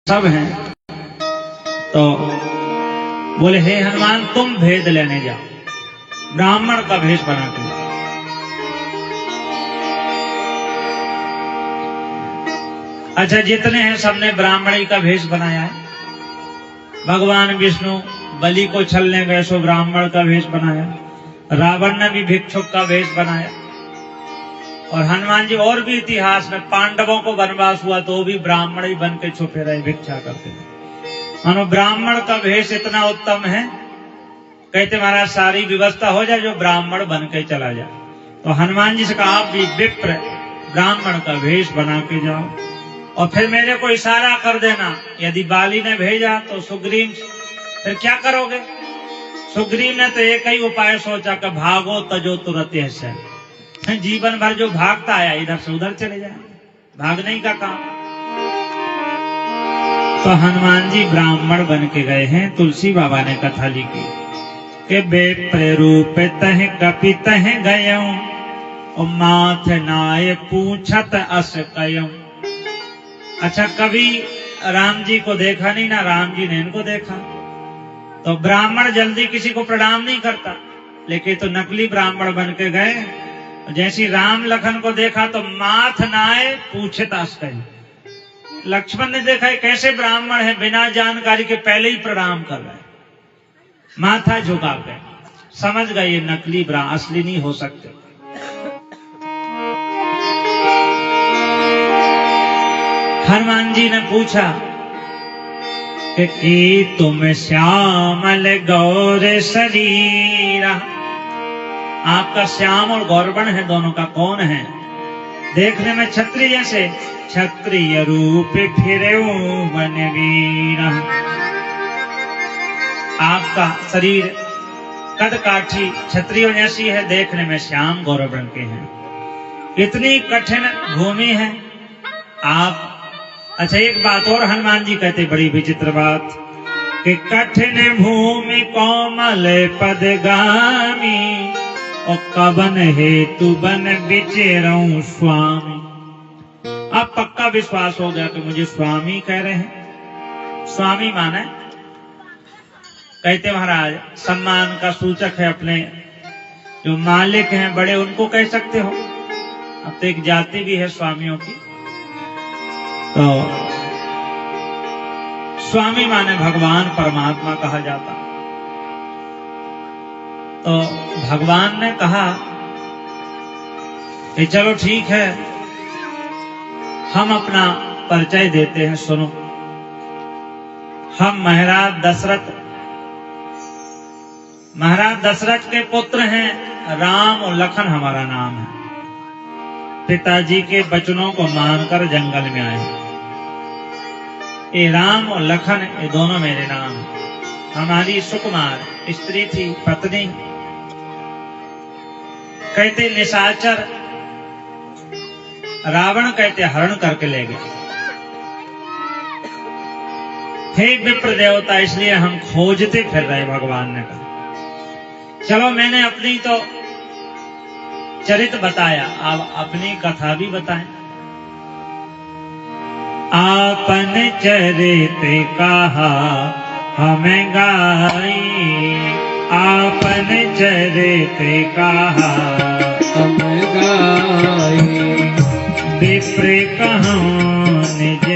सब हैं। तो बोले हे हनुमान तुम भेद लेने जाओ, ब्राह्मण का भेष बना के। अच्छा जितने हैं सबने ब्राह्मणी का भेष बनाया है। भगवान विष्णु बलि को छलने गए सो ब्राह्मण का भेष बनाया, रावण ने भी भिक्षुक का भेष बनाया, और हनुमान जी और भी इतिहास में पांडवों को वनवास हुआ तो भी ब्राह्मण ही बन के छुपे रहे, भिक्षा करते रहे। मानो ब्राह्मण का भेष इतना उत्तम है, कहते महाराज सारी व्यवस्था हो जाए जो ब्राह्मण बन के चला जाए। तो हनुमान जी से कहा आप भी विप्र ब्राह्मण का भेष बना के जाओ और फिर मेरे को इशारा कर देना। यदि बाली ने भेजा तो सुग्रीव, फिर क्या करोगे? सुग्रीव ने तो एक ही उपाय सोचा कि भागो तजो तुरंत ऐसे, जीवन भर जो भागता आया इधर से उधर चले जाए, भागने ही का काम। तो हनुमान जी ब्राह्मण बन के गए हैं। तुलसी बाबा ने कथा लिखी कि बेप्र रूप तह कपित गयऊं और माथ नाय पूछत अस कयऊं। अच्छा कभी राम जी को देखा नहीं ना राम जी ने इनको देखा। तो ब्राह्मण जल्दी किसी को प्रणाम नहीं करता, लेकिन तो नकली ब्राह्मण बन के गए। जैसी राम लखन को देखा तो माथ नाय पूछत अस कयऊं। लक्ष्मण ने देखा कैसे ब्राह्मण है, बिना जानकारी के पहले ही प्रणाम कर रहे, माथा झुका के समझ गए ये नकली ब्राह्मण, असली नहीं हो सकते। हनुमान जी ने पूछा कि तुम श्यामल गौर शरीरा, आपका श्याम और गौरवर्ण है, दोनों का कौन है? देखने में क्षत्रिय जैसे, क्षत्रिय रूप फिरे वनवीरा। आपका शरीर कद काठी क्षत्रियों जैसी है, देखने में श्याम गौरवर्ण के हैं। इतनी कठिन भूमि है आप। अच्छा एक बात और हनुमान जी कहते, बड़ी विचित्र बात कि कठिन भूमि कोमल पदगामी और कवन हेतु बन बिचेरऊं स्वामी। अब पक्का विश्वास हो गया कि मुझे स्वामी कह रहे हैं। स्वामी माने कहते महाराज सम्मान का सूचक है, अपने जो मालिक हैं बड़े उनको कह सकते हो। अब तो एक जाति भी है स्वामियों की। तो स्वामी माने भगवान परमात्मा कहा जाता। तो भगवान ने कहा कि चलो ठीक है, हम अपना परिचय देते हैं, सुनो। हम महाराज दशरथ के पुत्र हैं, राम और लखन हमारा नाम है। पिताजी के वचनों को मानकर जंगल में आए। ये राम और लखन ये दोनों मेरे नाम हैं। हमारी सुकुमार स्त्री थी, पत्नी। कहते निशाचर रावण कहते हरण करके ले गए। हे विप्र देवता, इसलिए हम खोजते फिर रहे। भगवान ने कहा चलो मैंने अपनी तो चरित्र बताया, अब अपनी कथा भी बताएं। आपन चरित्र कहा हमें गाई, आपन चरित्र कहा हमें गाई। विप्र कहूं निज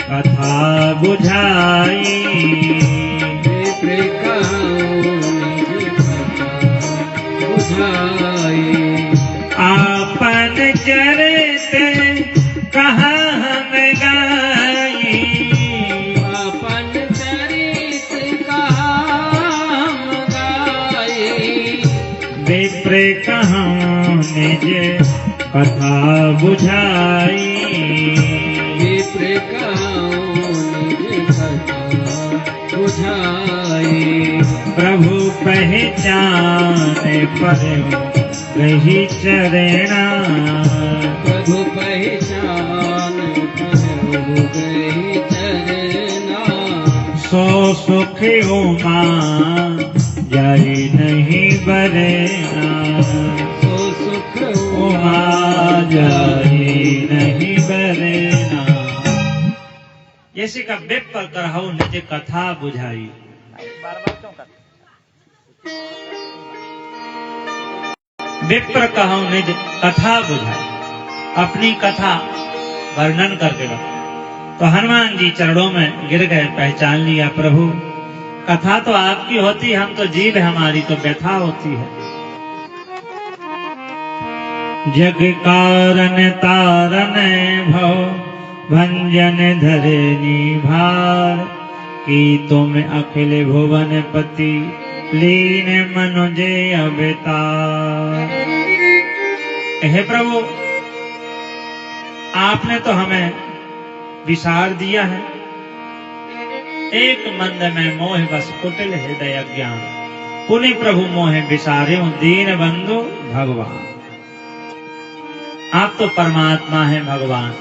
कथा बुझाई, विप्र कहूं निज कथा बुझाई। आपन चरित्र कहा हमें गाई, आपन चरित्र कहा हम गाई। विप्र कहूं निज कथा बुझाई, विप्र कहूं निज कथा बुझाई। प्रभु पहचान पर रही चरणा, प्रभु पहचान पर रही चरणा। सो सुख उमा जाई नहीं बरना, सो सुख उमा जाई नहीं बरना। जैसे का विप्र करहु निज कथा बुझाई। बार-बार क्यों करते? विप्र कहूं निज कथा बुझाई, अपनी कथा वर्णन करके बताओ। तो हनुमान जी चरणों में गिर गए, पहचान लिया प्रभु कथा तो आपकी होती, हम तो जीव है, हमारी तो व्यथा होती है। जग कारण तारन भव भंजन धरे निभार, की तुम अखिल भुवन पति लीन मनुजे अवतार। हे प्रभु आपने तो हमें विसार दिया है, एक मंद में मोह बस कुटिल हृदय अज्ञान, पुनि प्रभु मोह विसारे दीन बंधु भगवान। आप तो परमात्मा है भगवान।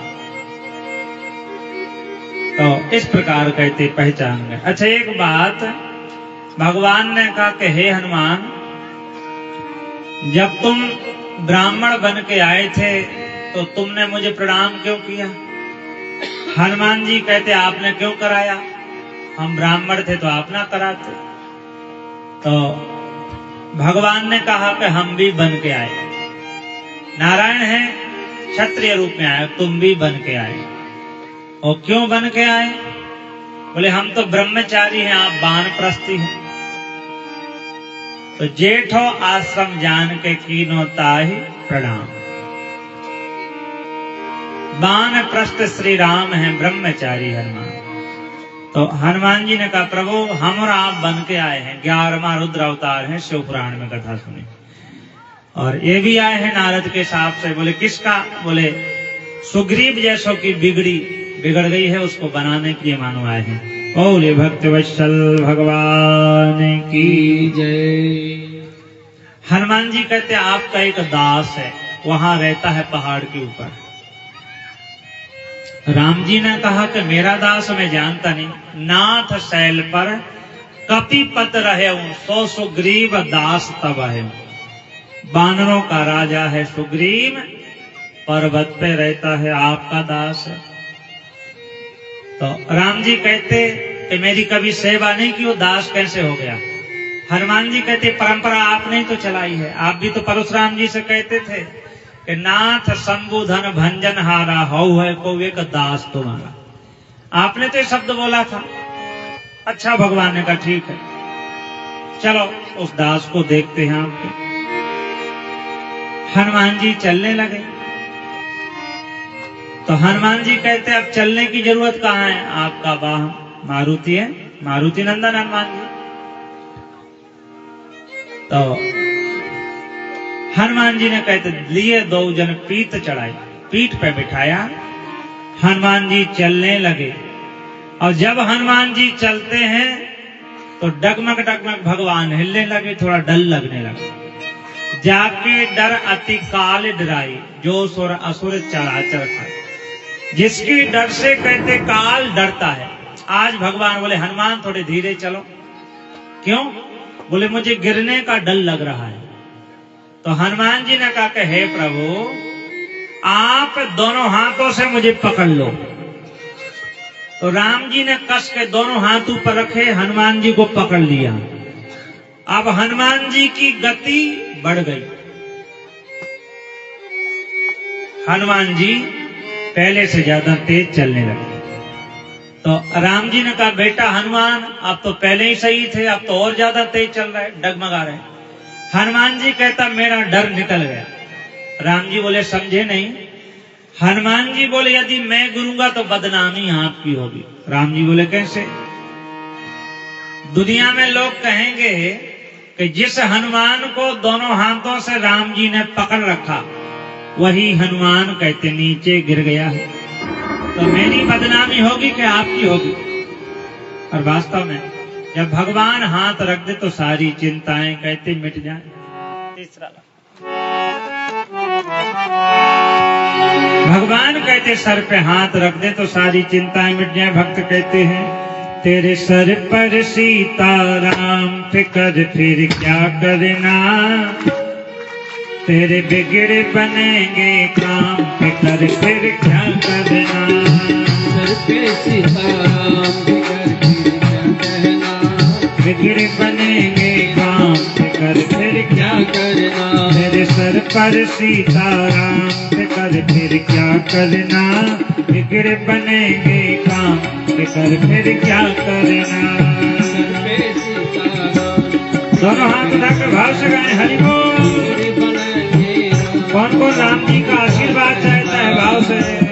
तो इस प्रकार कहते पहचान गए। अच्छा एक बात भगवान ने कहा कि हे हनुमान, जब तुम ब्राह्मण बन के आए थे तो तुमने मुझे प्रणाम क्यों किया? हनुमान जी कहते आपने क्यों कराया? हम ब्राह्मण थे तो आप ना कराते। तो भगवान ने कहा कि हम भी बन के आए, नारायण है क्षत्रिय रूप में आए, तुम भी बन के आए। और क्यों बन के आए? बोले हम तो ब्रह्मचारी हैं, आप वानप्रस्थी हैं। तो जेठो आश्रम जान के कीनो ताहि प्रणाम। वानप्रस्थ श्री राम हैं, ब्रह्मचारी हनुमान। तो हनुमान जी ने कहा प्रभु हम और आप बन के आए हैं, 11वां रुद्र अवतार है, शिव पुराण में कथा सुनी। और ये भी आए हैं नारद के साथ से। बोले किसका? बोले सुग्रीव जैसो की बिगड़ गई है, उसको बनाने के लिए मानो आए हैं। बोले भक्त वत्सल भगवान की जय। हनुमान जी कहते आपका एक दास है, वहां रहता है पहाड़ के ऊपर। राम जी ने कहा कि मेरा दास मैं जानता नहीं, नाथ शैल पर कपिपत रहे हूं, सो सुग्रीव दास तब है। बानरों का राजा है सुग्रीव, पर्वत पे रहता है, आपका दास है। तो राम जी कहते कि मेरी कभी सेवा नहीं की, वो दास कैसे हो गया? हनुमान जी कहते परंपरा आपने तो चलाई है। आप भी तो परशुराम जी से कहते थे कि नाथ संबुधन भंजन हारा हौ है को एक दास तुम्हारा। आपने तो ये शब्द बोला था। अच्छा भगवान ने कहा ठीक है, चलो उस दास को देखते हैं आपके। हनुमान जी चलने लगे। तो हनुमान जी कहते अब चलने की जरूरत कहाँ है? आपका वाहन मारुति है, मारुति नंदन हनुमान जी। तो हनुमान जी ने कहते लिए 2 जन पीठ चढ़ाई, पीठ पे बिठाया, हनुमान जी चलने लगे। और जब हनुमान जी चलते हैं तो डगमग डगमग भगवान हिलने लगे, थोड़ा डर लगने लगा। जाके डर अति काल डराई, जो सुर असुर चराचर खाए। जिसकी डर से कहते काल डरता है। आज भगवान बोले हनुमान थोड़े धीरे चलो। क्यों? बोले मुझे गिरने का डर लग रहा है। तो हनुमान जी ने कहा कि हे प्रभु आप दोनों हाथों से मुझे पकड़ लो। तो राम जी ने कस के दोनों हाथ ऊपर रखे, हनुमान जी को पकड़ लिया। अब हनुमान जी की गति बढ़ गई। हनुमान जी पहले से ज्यादा तेज चलने लगे। तो राम जी ने कहा बेटा हनुमान आप तो पहले ही सही थे, अब तो और ज्यादा तेज चल रहा है, डगमगा रहे हैं। हनुमान जी कहता मेरा डर निकल गया। राम जी बोले समझे नहीं। हनुमान जी बोले यदि मैं गिरूंगा तो बदनामी आपकी होगी। राम जी बोले कैसे? दुनिया में लोग कहेंगे कि जिस हनुमान को दोनों हाथों से राम जी ने पकड़ रखा वही हनुमान कहते नीचे गिर गया है। तो मेरी बदनामी होगी कि आपकी होगी? और वास्तव में जब भगवान हाथ रख दे तो सारी चिंताएं कहते मिट जाए। तीसरा भगवान कहते सर पे हाथ रख दे तो सारी चिंताएं मिट जाए। भक्त कहते हैं तेरे सर पर सीताराम फिकर फिर क्या करना, तेरे बिगड़ बनेंगे काम फिकर फिर क्या करना। सर पे सीताराम फिकर फिर क्या कहना, बिगड़ बनेंगे काम फिकर फिर क्या करना, मेरे सर पर सीताराम फिकर फिर क्या करना, बिगड़ बनेंगे काम फिकर फिर क्या करना। सर पे सीताराम दोनों हाथ उठाकर भाव से गाएं हरि बोल। फिर बनाएंगे राम। कौन कौन राम जी का आशीर्वाद चाहता है भाव से?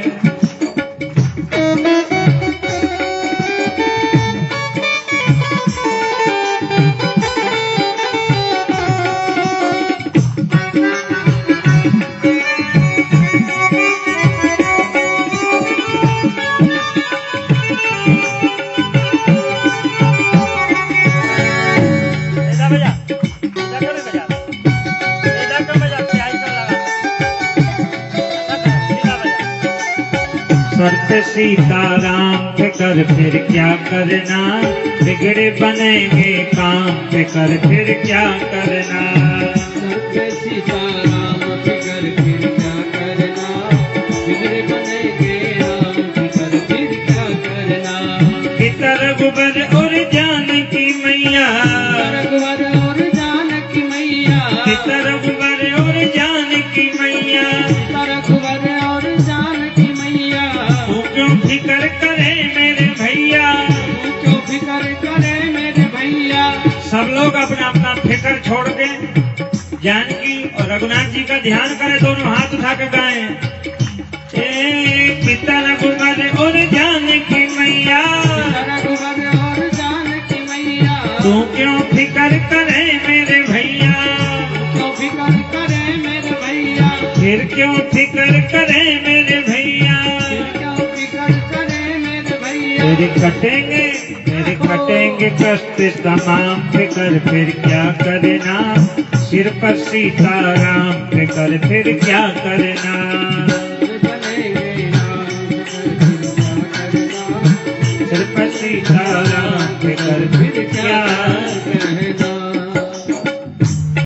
इधर बजा, इधर क्यों नहीं बजा? इधर क्यों बजा? प्याज क्यों लगा? सीधा बजा। सर पे सीताराम फिकर फिर क्या करना, बिगड़े बनेंगे काम फिकर फिर क्या करना। सर पे सीताराम फिकर फिर क्या करना, बिगड़े बनेंगे राम फिकर फिर क्या करना। पितर गुबर और जानकी मैया, रघुवर और जानकी मैया, पितर गुबर और जानकी मैया, रघुवर और जानकी मैया, तू क्यों फिकर करे मेरे भैया। तू क्यों फिकर करे मेरे भैया। सब लोग अपना अपना फिकर छोड़ के जानकी और रघुनाथ जी का ध्यान करें, दोनों हाथ उठा के गाएं। पिता रघुवर और जानकी मैया, रघुवर और जानकी मैया, तू क्यों फिकर करे मेरे भैया। क्यों फिकर करे मेरे भैया। फिर क्यों फिकर करे मेरे भैया। क्यों फिकर करे मेरे भैया। मेरे कटेंगे कष्ट तमाम फिकर फिर क्या करना, सिर पर सीताराम फिकर फिर क्या करना। बनेंगे राम फिकर फिर क्या करना, सिर पर सीताराम फिकर फिर